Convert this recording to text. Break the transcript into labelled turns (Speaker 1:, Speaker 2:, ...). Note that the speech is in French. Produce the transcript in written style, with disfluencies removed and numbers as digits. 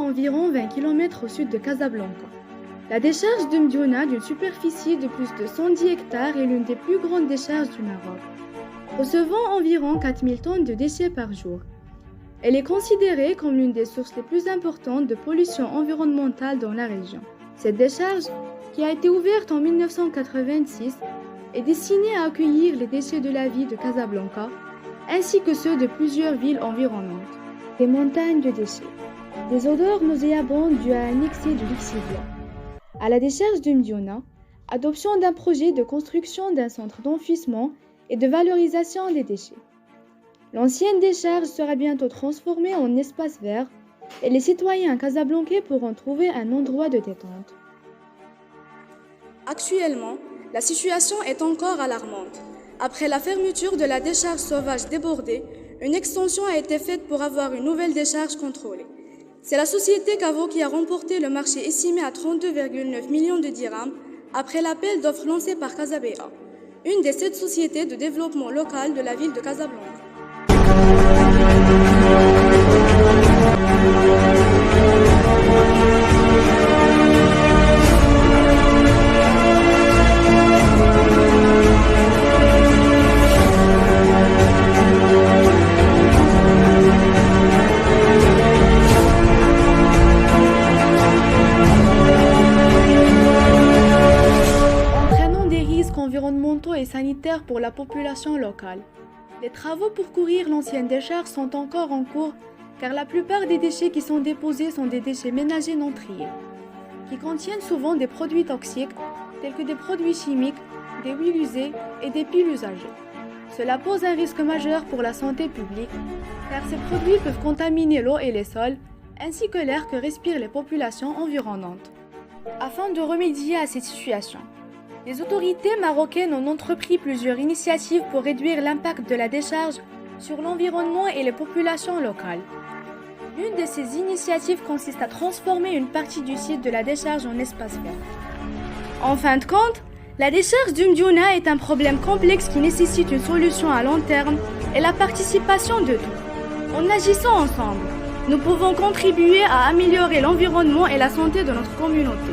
Speaker 1: environ 20 km au sud de Casablanca. La décharge de M'Diouna, d'une superficie de plus de 110 hectares, est l'une des plus grandes décharges du Maroc, recevant environ 4000 tonnes de déchets par jour. Elle est considérée comme l'une des sources les plus importantes de pollution environnementale dans la région. Cette décharge, qui a été ouverte en 1986, est destinée à accueillir les déchets de la ville de Casablanca, ainsi que ceux de plusieurs villes environnantes. Des montagnes de déchets, des odeurs nauséabondes dues à un excès de lixiviant. À la décharge de M'Diouna, adoption d'un projet de construction d'un centre d'enfouissement et de valorisation des déchets. L'ancienne décharge sera bientôt transformée en espace vert et les citoyens casablancais pourront trouver un endroit de détente.
Speaker 2: Actuellement, la situation est encore alarmante. Après la fermeture de la décharge sauvage débordée, une extension a été faite pour avoir une nouvelle décharge contrôlée. C'est la société Cavo qui a remporté le marché estimé à 32,9 millions de dirhams après l'appel d'offres lancé par Casabéa, une des 7 sociétés de développement local de la ville de Casablanca.
Speaker 1: Environnementaux et sanitaires pour la population locale. Les travaux pour couvrir l'ancienne décharge sont encore en cours car la plupart des déchets qui sont déposés sont des déchets ménagers non triés, qui contiennent souvent des produits toxiques tels que des produits chimiques, des huiles usées et des piles usagées. Cela pose un risque majeur pour la santé publique car ces produits peuvent contaminer l'eau et les sols ainsi que l'air que respirent les populations environnantes. Afin de remédier à cette situation, les autorités marocaines ont entrepris plusieurs initiatives pour réduire l'impact de la décharge sur l'environnement et les populations locales. L'une de ces initiatives consiste à transformer une partie du site de la décharge en espace vert. En fin de compte, la décharge du M'Diouna est un problème complexe qui nécessite une solution à long terme et la participation de tous. En agissant ensemble, nous pouvons contribuer à améliorer l'environnement et la santé de notre communauté.